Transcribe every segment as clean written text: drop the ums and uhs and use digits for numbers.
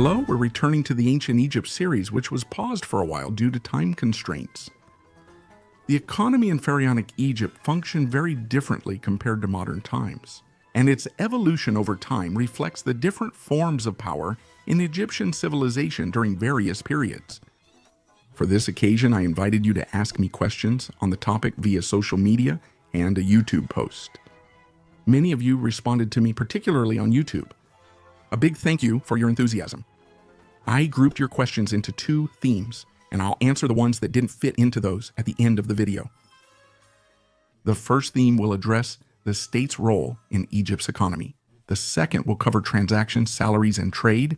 Hello, we're returning to the Ancient Egypt series, which was paused for a while due to time constraints. The economy in Pharaonic Egypt functioned very differently compared to modern times, and its evolution over time reflects the different forms of power in Egyptian civilization during various periods. For this occasion, I invited you to ask me questions on the topic via social media and a YouTube post. Many of you responded to me, particularly on YouTube. A big thank you for your enthusiasm. I grouped your questions into two themes, and I'll answer the ones that didn't fit into those at the end of the video. The first theme will address the state's role in Egypt's economy. The second will cover transactions, salaries, and trade.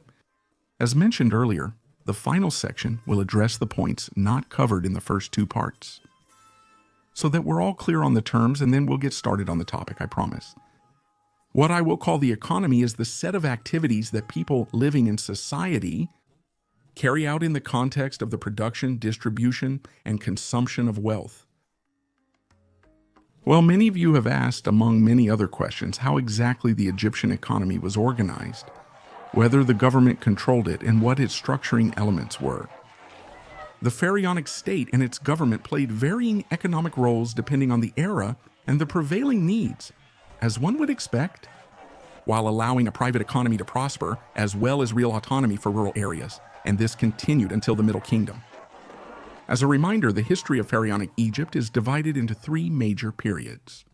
As mentioned earlier, the final section will address the points not covered in the first two parts, so that we're all clear on the terms, and then we'll get started on the topic, I promise. What I will call the economy is the set of activities that people living in society carry out in the context of the production, distribution, and consumption of wealth. Well, many of you have asked, among many other questions, how exactly the Egyptian economy was organized, whether the government controlled it, and what its structuring elements were. The pharaonic state and its government played varying economic roles depending on the era and the prevailing needs, as one would expect, while allowing a private economy to prosper as well as real autonomy for rural areas, and this continued until the Middle Kingdom. As a reminder, the history of Pharaonic Egypt is divided into three major periods.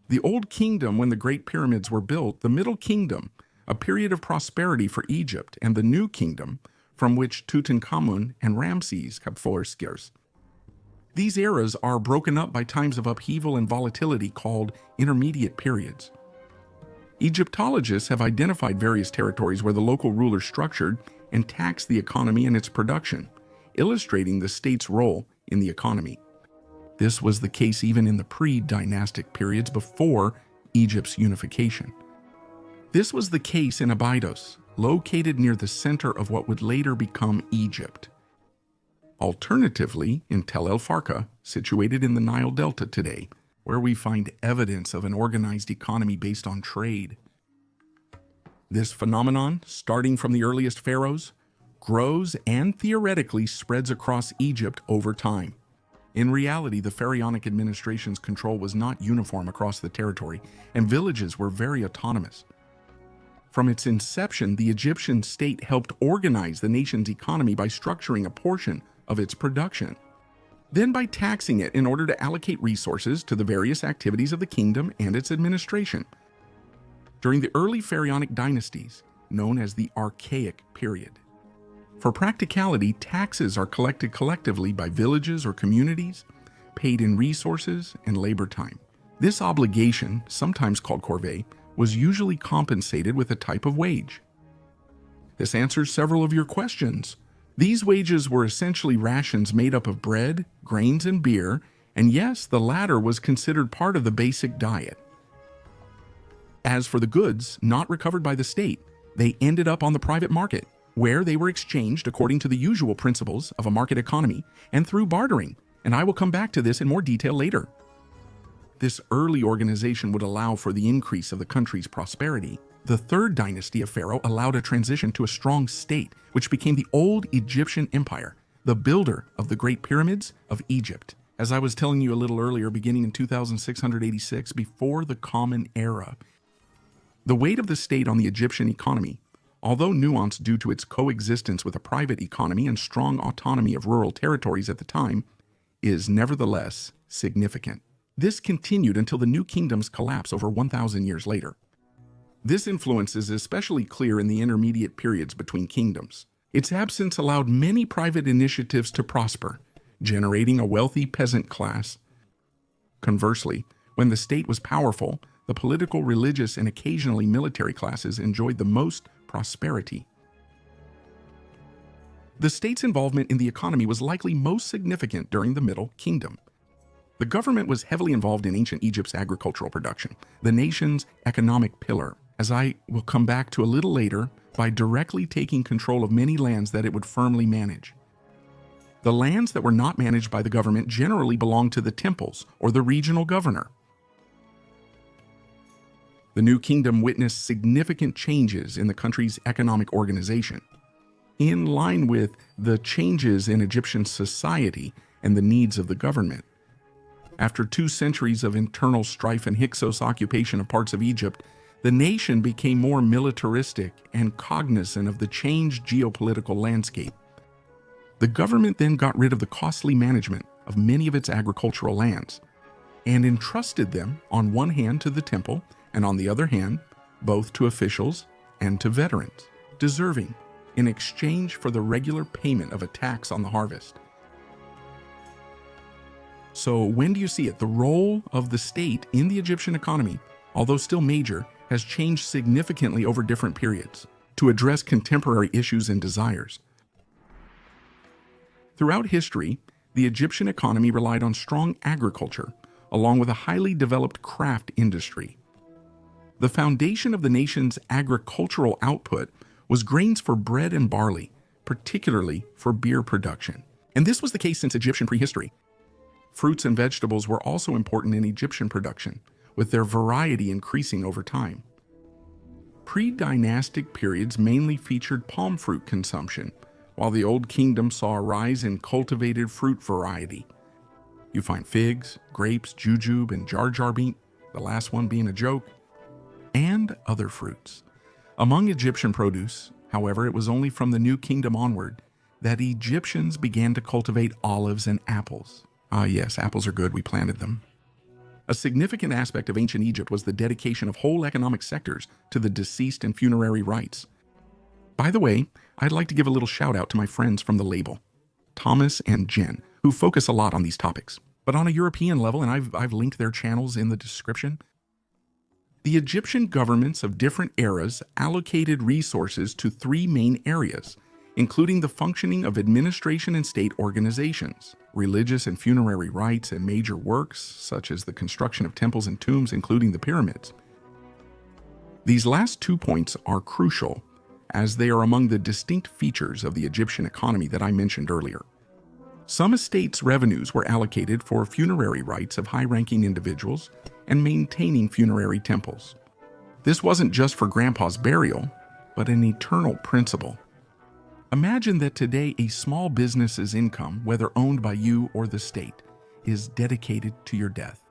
The Old Kingdom, when the Great Pyramids were built, the Middle Kingdom, a period of prosperity for Egypt, and the New Kingdom, from which Tutankhamun and Ramses have flourished. These eras are broken up by times of upheaval and volatility called intermediate periods. Egyptologists have identified various territories where the local rulers structured and taxed the economy and its production, illustrating the state's role in the economy. This was the case even in the pre-dynastic periods before Egypt's unification. This was the case in Abydos, located near the center of what would later become Egypt. Alternatively, in Tel El Farka, situated in the Nile Delta today, where we find evidence of an organized economy based on trade. This phenomenon, starting from the earliest pharaohs, grows and theoretically spreads across Egypt over time. In reality, the pharaonic administration's control was not uniform across the territory, and villages were very autonomous. From its inception, the Egyptian state helped organize the nation's economy by structuring a portion of its production, then by taxing it in order to allocate resources to the various activities of the kingdom and its administration. During the early pharaonic dynasties, known as the Archaic period, for practicality, taxes are collected collectively by villages or communities, paid in resources and labor time. This obligation, sometimes called corvée, was usually compensated with a type of wage. This answers several of your questions. These wages were essentially rations made up of bread, grains, and beer, and yes, the latter was considered part of the basic diet. As for the goods not recovered by the state, they ended up on the private market, where they were exchanged according to the usual principles of a market economy and through bartering, and I will come back to this in more detail later. This early organization would allow for the increase of the country's prosperity. The third dynasty of Pharaoh allowed a transition to a strong state, which became the Old Egyptian Empire, the builder of the Great Pyramids of Egypt. As I was telling you a little earlier, beginning in 2686, before the Common Era. The weight of the state on the Egyptian economy, although nuanced due to its coexistence with a private economy and strong autonomy of rural territories at the time, is nevertheless significant. This continued until the New Kingdom's collapse over 1,000 years later. This influence is especially clear in the intermediate periods between kingdoms. Its absence allowed many private initiatives to prosper, generating a wealthy peasant class. Conversely, when the state was powerful, the political, religious, and occasionally military classes enjoyed the most prosperity. The state's involvement in the economy was likely most significant during the Middle Kingdom. The government was heavily involved in ancient Egypt's agricultural production, the nation's economic pillar, as I will come back to a little later, by directly taking control of many lands that it would firmly manage. The lands that were not managed by the government generally belonged to the temples or the regional governor. The new kingdom witnessed significant changes in the country's economic organization. in line with the changes in Egyptian society and the needs of the government. After 2 centuries of internal strife and Hyksos occupation of parts of Egypt, the nation became more militaristic and cognizant of the changed geopolitical landscape. The government then got rid of the costly management of many of its agricultural lands and entrusted them on one hand to the temple and on the other hand both to officials and to veterans, deserving in exchange for the regular payment of a tax on the harvest. So when do you see it? The role of the state in the Egyptian economy, although still major, has changed significantly over different periods to address contemporary issues and desires. Throughout history, the Egyptian economy relied on strong agriculture, along with a highly developed craft industry. The foundation of the nation's agricultural output was grains for bread and barley, particularly for beer production. And this was the case since Egyptian prehistory. Fruits and vegetables were also important in Egyptian production, with their variety increasing over time. Pre-dynastic periods mainly featured palm fruit consumption, while the Old Kingdom saw a rise in cultivated fruit variety. You find figs, grapes, jujube, and jar beet, the last one being a joke, and other fruits. Among Egyptian produce, however, it was only from the New Kingdom onward that Egyptians began to cultivate olives and apples. Ah yes, apples are good, we planted them. A significant aspect of ancient Egypt was the dedication of whole economic sectors to the deceased and funerary rites. By the way, I'd like to give a little shout out to my friends from the label, Thomas and Jen, who focus a lot on these topics. But on a European level, and I've linked their channels in the description, the Egyptian governments of different eras allocated resources to 3 main areas, including the functioning of administration and state organizations, religious and funerary rites, and major works, such as the construction of temples and tombs, including the pyramids. These last 2 points are crucial, as they are among the distinct features of the Egyptian economy that I mentioned earlier. Some estates' revenues were allocated for funerary rites of high-ranking individuals and maintaining funerary temples. This wasn't just for grandpa's burial, but an eternal principle. Imagine that today a small business's income, whether owned by you or the state, is dedicated to your death,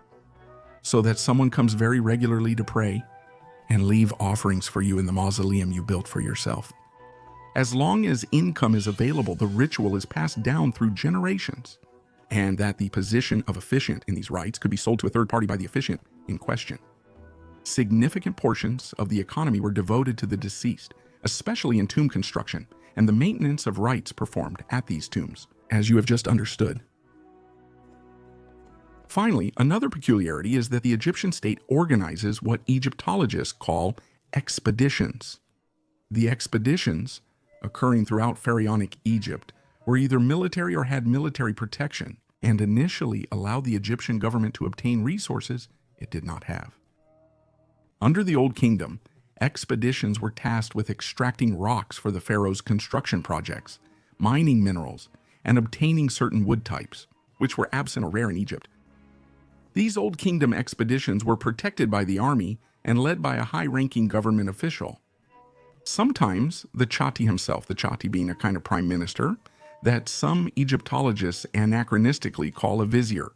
so that someone comes very regularly to pray and leave offerings for you in the mausoleum you built for yourself. As long as income is available, the ritual is passed down through generations, and that the position of officiant in these rites could be sold to a third party by the officiant in question. Significant portions of the economy were devoted to the deceased, especially in tomb construction, and the maintenance of rites performed at these tombs, as you have just understood. Finally, another peculiarity is that the Egyptian state organizes what Egyptologists call expeditions. The expeditions, occurring throughout pharaonic Egypt, were either military or had military protection, and initially allowed the Egyptian government to obtain resources it did not have. Under the Old Kingdom, expeditions were tasked with extracting rocks for the pharaoh's construction projects, mining minerals, and obtaining certain wood types, which were absent or rare in Egypt. These Old Kingdom expeditions were protected by the army and led by a high-ranking government official. Sometimes the Chati himself, the Chati being a kind of prime minister, that some Egyptologists anachronistically call a vizier.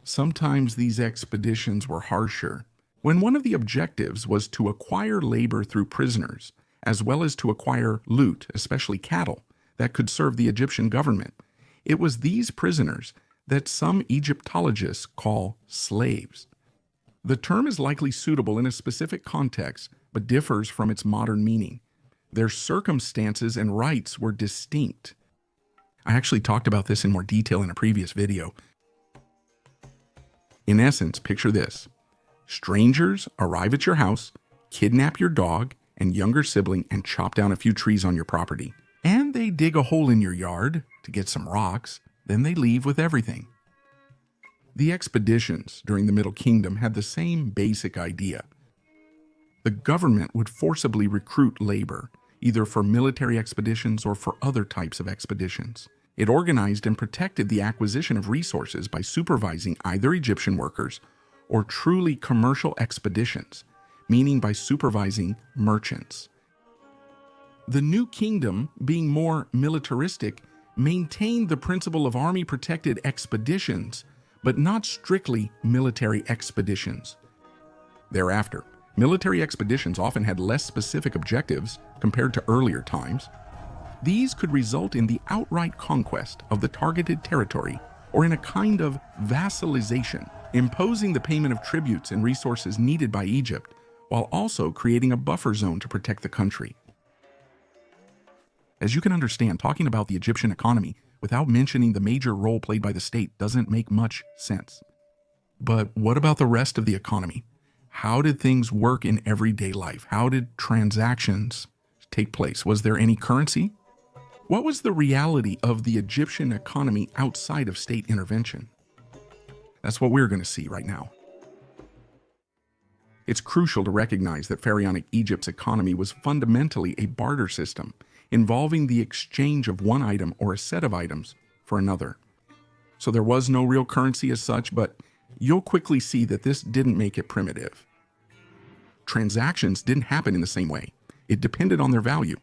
Sometimes these expeditions were harsher, when one of the objectives was to acquire labor through prisoners, as well as to acquire loot, especially cattle, that could serve the Egyptian government. It was these prisoners that some Egyptologists call slaves. The term is likely suitable in a specific context, but differs from its modern meaning. Their circumstances and rights were distinct. I actually talked about this in more detail in a previous video. In essence, picture this. Strangers arrive at your house, kidnap your dog and younger sibling, and chop down a few trees on your property. And they dig a hole in your yard to get some rocks, then they leave with everything. The expeditions during the Middle Kingdom had the same basic idea. The government would forcibly recruit labor, either for military expeditions or for other types of expeditions. It organized and protected the acquisition of resources by supervising either Egyptian workers or truly commercial expeditions, meaning by supervising merchants. The New Kingdom, being more militaristic, maintained the principle of army-protected expeditions, but not strictly military expeditions. Thereafter, military expeditions often had less specific objectives compared to earlier times. These could result in the outright conquest of the targeted territory or in a kind of vassalization, imposing the payment of tributes and resources needed by Egypt, while also creating a buffer zone to protect the country. As you can understand, talking about the Egyptian economy without mentioning the major role played by the state doesn't make much sense. But what about the rest of the economy? How did things work in everyday life? How did transactions take place? Was there any currency? What was the reality of the Egyptian economy outside of state intervention? That's what we're going to see right now. It's crucial to recognize that pharaonic Egypt's economy was fundamentally a barter system, involving the exchange of one item or a set of items for another. So there was no real currency as such, but you'll quickly see that this didn't make it primitive. Transactions didn't happen in the same way. It depended on their value.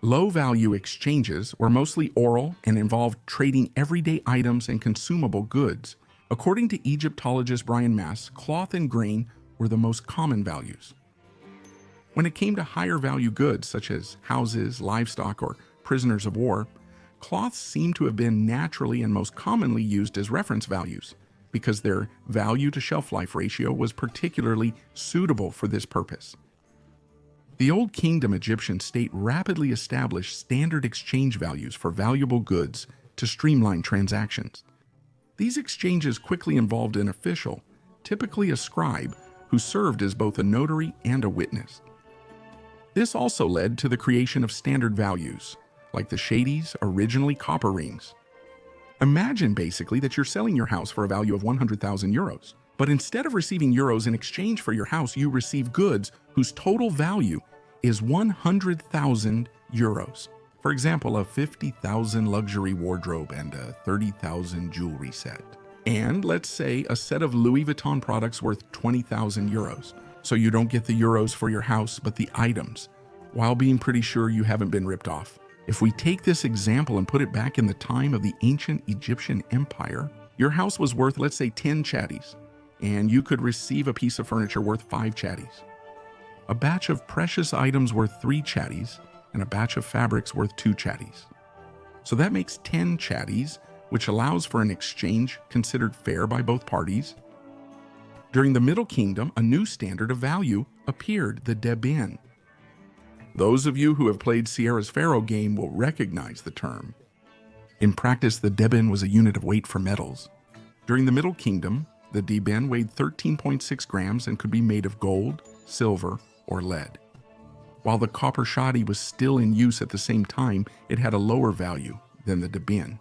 Low-value exchanges were mostly oral and involved trading everyday items and consumable goods. According to Egyptologist Brian Mass, cloth and grain were the most common values. When it came to higher value goods such as houses, livestock, or prisoners of war, cloths seem to have been naturally and most commonly used as reference values because their value to shelf life ratio was particularly suitable for this purpose. The Old Kingdom Egyptian state rapidly established standard exchange values for valuable goods to streamline transactions. These exchanges quickly involved an official, typically a scribe, who served as both a notary and a witness. This also led to the creation of standard values, like the shadis, originally copper rings. Imagine basically that you're selling your house for a value of 100,000 euros, but instead of receiving euros in exchange for your house, you receive goods whose total value is 100,000 euros. For example, a 50,000 luxury wardrobe and a 30,000 jewelry set. And let's say a set of Louis Vuitton products worth 20,000 euros. So you don't get the euros for your house, but the items, while being pretty sure you haven't been ripped off. If we take this example and put it back in the time of the ancient Egyptian empire, your house was worth, let's say, 10 chatties, and you could receive a piece of furniture worth 5 chatties. A batch of precious items worth 3 chatties, and a batch of fabrics worth 2 chatties. So that makes 10 chatties, which allows for an exchange considered fair by both parties. During the Middle Kingdom, a new standard of value appeared, the debin. Those of you who have played Sierra's Pharaoh game will recognize the term. In practice, the debin was a unit of weight for metals. During the Middle Kingdom, the debin weighed 13.6 grams and could be made of gold, silver, or lead. While the copper shadi was still in use at the same time, it had a lower value than the debin.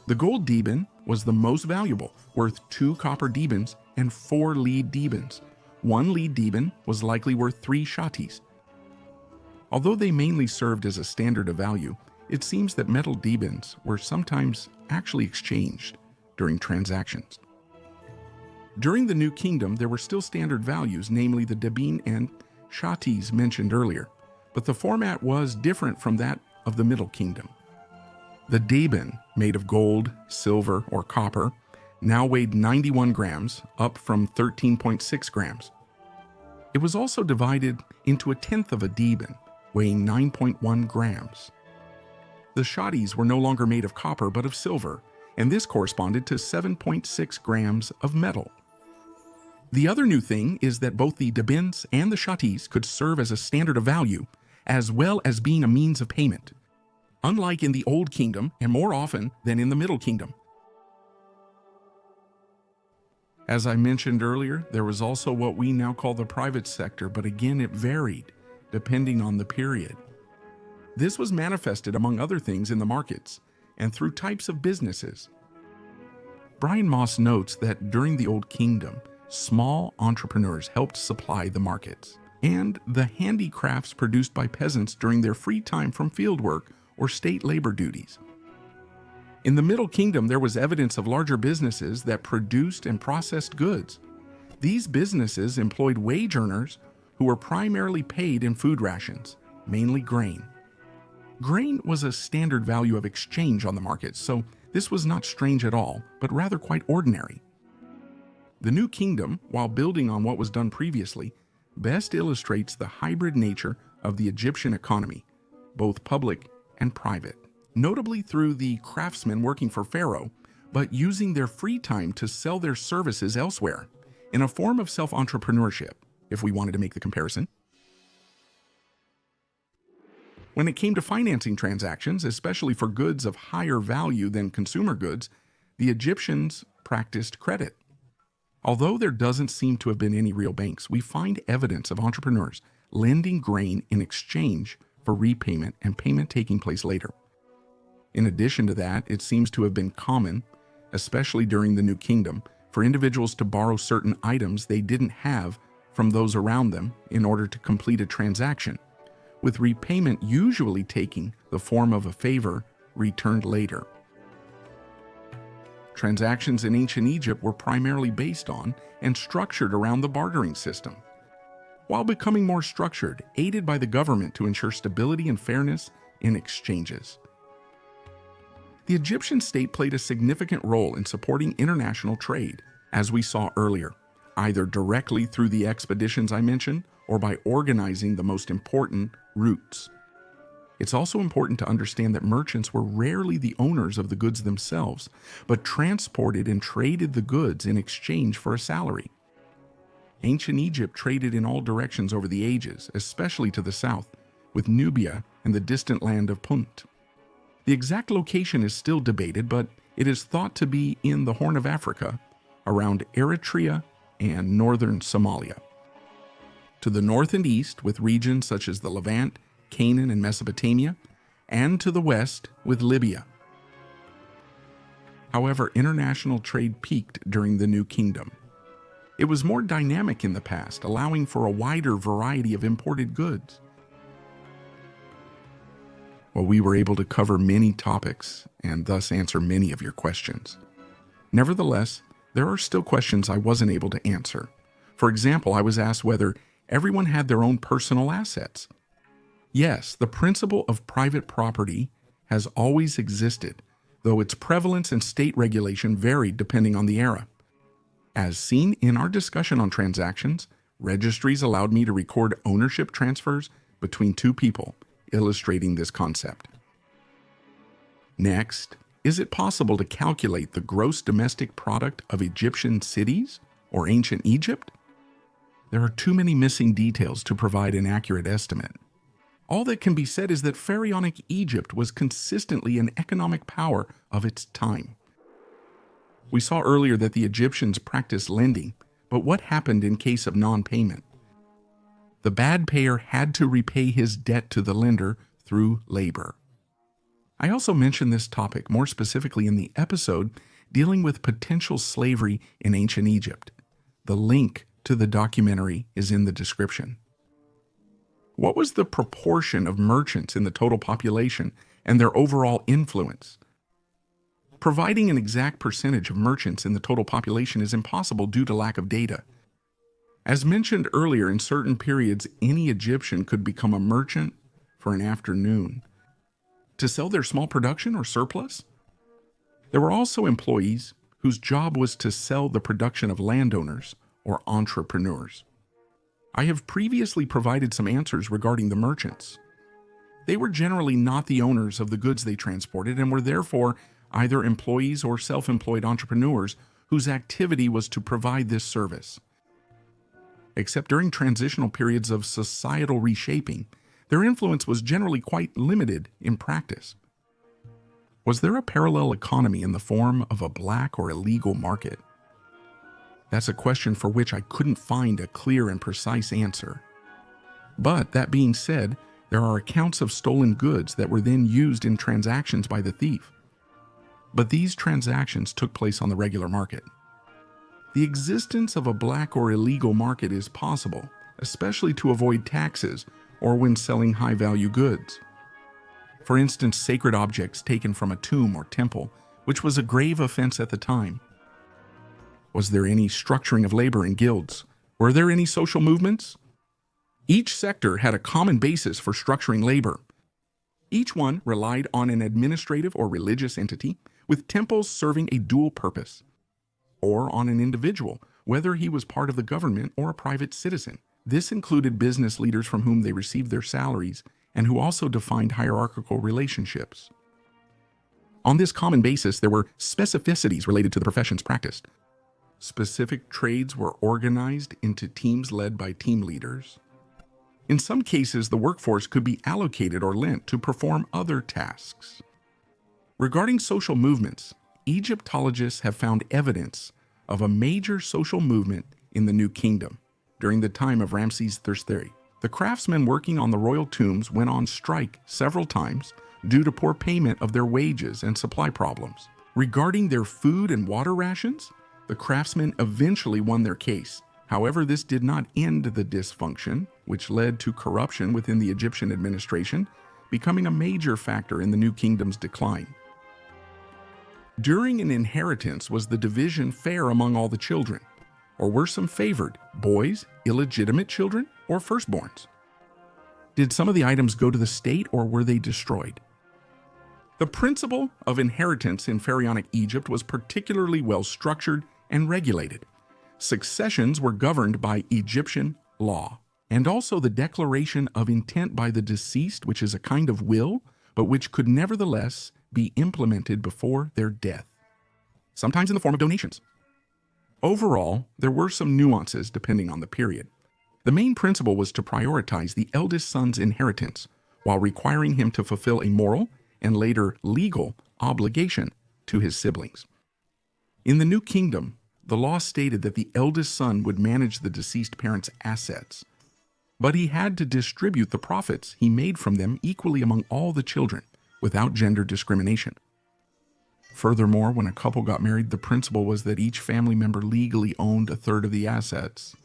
The gold debin was the most valuable, worth 2 copper debins and 4 lead debins. 1 lead debin was likely worth 3 shatis. Although they mainly served as a standard of value, it seems that metal debins were sometimes actually exchanged during transactions. During the New Kingdom, there were still standard values, namely the debin and shatis mentioned earlier, but the format was different from that of the Middle Kingdom. The debin, made of gold, silver, or copper, now weighed 91 grams, up from 13.6 grams. It was also divided into a tenth of a debin, weighing 9.1 grams. The shatis were no longer made of copper but of silver, and this corresponded to 7.6 grams of metal. The other new thing is that both the debins and the shatis could serve as a standard of value, as well as being a means of payment, unlike in the Old Kingdom and more often than in the Middle Kingdom. As I mentioned earlier, there was also what we now call the private sector, but again it varied depending on the period. This was manifested, among other things, in the markets and through types of businesses. Brian Moss notes that during the Old Kingdom, small entrepreneurs helped supply the markets and the handicrafts produced by peasants during their free time from fieldwork or state labor duties. In the Middle Kingdom, there was evidence of larger businesses that produced and processed goods. These businesses employed wage earners who were primarily paid in food rations, mainly grain. Grain was a standard value of exchange on the market, so this was not strange at all, but rather quite ordinary. The New Kingdom, while building on what was done previously, best illustrates the hybrid nature of the Egyptian economy, both public and private, notably through the craftsmen working for Pharaoh, but using their free time to sell their services elsewhere, in a form of self-entrepreneurship, if we wanted to make the comparison. When it came to financing transactions, especially for goods of higher value than consumer goods, the Egyptians practiced credit. Although there doesn't seem to have been any real banks, we find evidence of entrepreneurs lending grain in exchange for repayment and payment taking place later. In addition to that, it seems to have been common, especially during the New Kingdom, for individuals to borrow certain items they didn't have from those around them in order to complete a transaction, with repayment usually taking the form of a favor returned later. Transactions in ancient Egypt were primarily based on and structured around the bartering system, while becoming more structured, aided by the government to ensure stability and fairness in exchanges. The Egyptian state played a significant role in supporting international trade, as we saw earlier, either directly through the expeditions I mentioned or by organizing the most important routes. It's also important to understand that merchants were rarely the owners of the goods themselves, but transported and traded the goods in exchange for a salary. Ancient Egypt traded in all directions over the ages, especially to the south, with Nubia and the distant land of Punt. The exact location is still debated, but it is thought to be in the Horn of Africa, around Eritrea and northern Somalia. To the north and east, with regions such as the Levant, Canaan, and Mesopotamia, and to the west with Libya. However, international trade peaked during the New Kingdom. It was more dynamic in the past, allowing for a wider variety of imported goods. Well, we were able to cover many topics and thus answer many of your questions. Nevertheless, there are still questions I wasn't able to answer. For example, I was asked whether everyone had their own personal assets. Yes, the principle of private property has always existed, though its prevalence and state regulation varied depending on the era. As seen in our discussion on transactions, registries allowed me to record ownership transfers between two people, illustrating this concept. Next, is it possible to calculate the gross domestic product of Egyptian cities or ancient Egypt? There are too many missing details to provide an accurate estimate. All that can be said is that pharaonic Egypt was consistently an economic power of its time. We saw earlier that the Egyptians practiced lending, but what happened in case of non-payment? The bad payer had to repay his debt to the lender through labor. I also mentioned this topic more specifically in the episode dealing with potential slavery in ancient Egypt. The link to the documentary is in the description. What was the proportion of merchants in the total population and their overall influence? Providing an exact percentage of merchants in the total population is impossible due to lack of data. As mentioned earlier, in certain periods, any Egyptian could become a merchant for an afternoon to sell their small production or surplus. There were also employees whose job was to sell the production of landowners or entrepreneurs. I have previously provided some answers regarding the merchants. They were generally not the owners of the goods they transported and were therefore either employees or self-employed entrepreneurs whose activity was to provide this service. Except during transitional periods of societal reshaping, their influence was generally quite limited in practice. Was there a parallel economy in the form of a black or illegal market? That's a question for which I couldn't find a clear and precise answer. But that being said, there are accounts of stolen goods that were then used in transactions by the thief. But these transactions took place on the regular market. The existence of a black or illegal market is possible, especially to avoid taxes or when selling high-value goods. For instance, sacred objects taken from a tomb or temple, which was a grave offense at the time. Was there any structuring of labor in guilds? Were there any social movements? Each sector had a common basis for structuring labor. Each one relied on an administrative or religious entity, with temples serving a dual purpose, or on an individual, whether he was part of the government or a private citizen. This included business leaders from whom they received their salaries and who also defined hierarchical relationships. On this common basis, there were specificities related to the professions practiced. Specific trades were organized into teams led by team leaders. In some cases, the workforce could be allocated or lent to perform other tasks. Regarding social movements, Egyptologists have found evidence of a major social movement in the New Kingdom during the time of Ramses III. The craftsmen working on the royal tombs went on strike several times due to poor payment of their wages and supply problems. Regarding their food and water rations, the craftsmen eventually won their case. However, this did not end the dysfunction, which led to corruption within the Egyptian administration, becoming a major factor in the New Kingdom's decline. During an inheritance, was the division fair among all the children? Or were some favored, boys, illegitimate children, or firstborns? Did some of the items go to the state or were they destroyed? The principle of inheritance in pharaonic Egypt was particularly well structured and regulated. Successions were governed by Egyptian law, and also the declaration of intent by the deceased, which is a kind of will, but which could nevertheless be implemented before their death, sometimes in the form of donations. Overall, there were some nuances depending on the period. The main principle was to prioritize the eldest son's inheritance while requiring him to fulfill a moral and later legal obligation to his siblings. In the New Kingdom, the law stated that the eldest son would manage the deceased parent's assets, but he had to distribute the profits he made from them equally among all the children, without gender discrimination. Furthermore, when a couple got married, the principle was that each family member legally owned a third of the assets.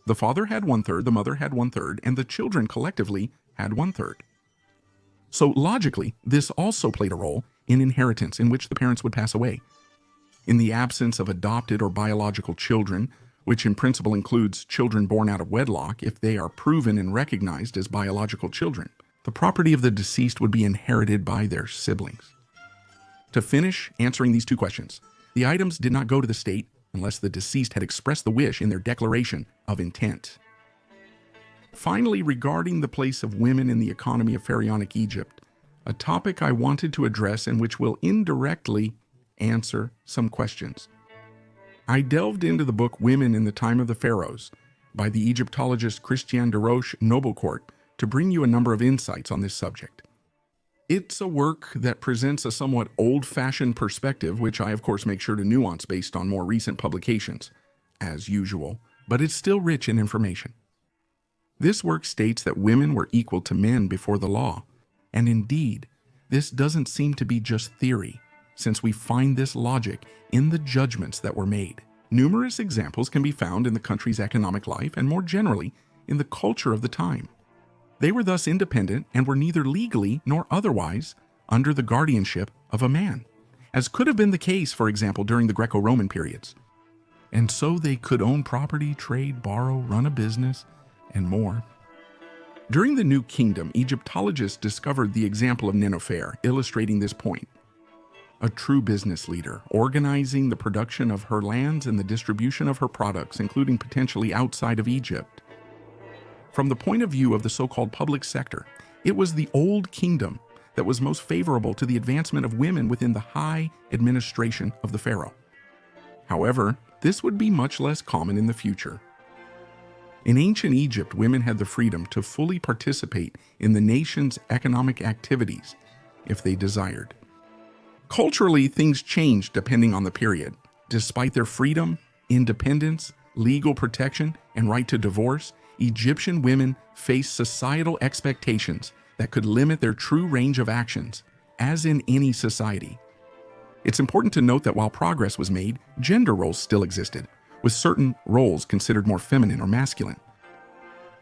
The father had 1/3, the mother had 1/3, and the children collectively had 1/3. So logically, this also played a role in inheritance in which the parents would pass away. In the absence of adopted or biological children, which in principle includes children born out of wedlock if they are proven and recognized as biological children, the property of the deceased would be inherited by their siblings. To finish answering these two questions, the items did not go to the state unless the deceased had expressed the wish in their declaration of intent. Finally, regarding the place of women in the economy of pharaonic Egypt, a topic I wanted to address and which will indirectly answer some questions. I delved into the book Women in the Time of the Pharaohs by the Egyptologist Christian de Roche Noblecourt to bring you a number of insights on this subject. It's a work that presents a somewhat old-fashioned perspective, which I of course make sure to nuance based on more recent publications, as usual, but it's still rich in information. This work states that women were equal to men before the law, and indeed, this doesn't seem to be just theory, since we find this logic in the judgments that were made. Numerous examples can be found in the country's economic life and more generally in the culture of the time. They were thus independent and were neither legally nor otherwise under the guardianship of a man, as could have been the case, for example, during the Greco-Roman periods. And so they could own property, trade, borrow, run a business, and more. During the New Kingdom, Egyptologists discovered the example of Nenofere, illustrating this point. A true business leader, organizing the production of her lands and the distribution of her products, including potentially outside of Egypt. From the point of view of the so-called public sector, it was the Old Kingdom that was most favorable to the advancement of women within the high administration of the pharaoh. However, this would be much less common in the future. In ancient Egypt, women had the freedom to fully participate in the nation's economic activities if they desired. Culturally, things changed depending on the period. Despite their freedom, independence, legal protection, and right to divorce, Egyptian women faced societal expectations that could limit their true range of actions, as in any society. It's important to note that while progress was made, gender roles still existed, with certain roles considered more feminine or masculine.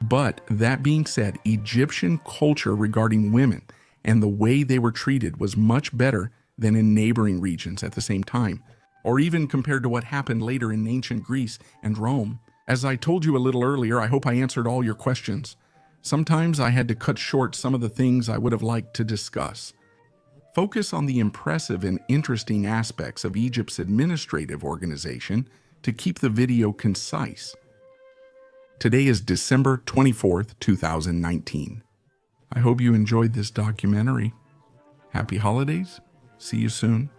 But that being said, Egyptian culture regarding women and the way they were treated was much better than in neighboring regions at the same time, or even compared to what happened later in ancient Greece and Rome As I told you a little earlier, I hope I answered all your questions. Sometimes I had to cut short some of the things I would have liked to discuss. Focus on the impressive and interesting aspects of Egypt's administrative organization to keep the video concise. Today is December 24th, 2019. I hope you enjoyed this documentary. Happy holidays. See you soon.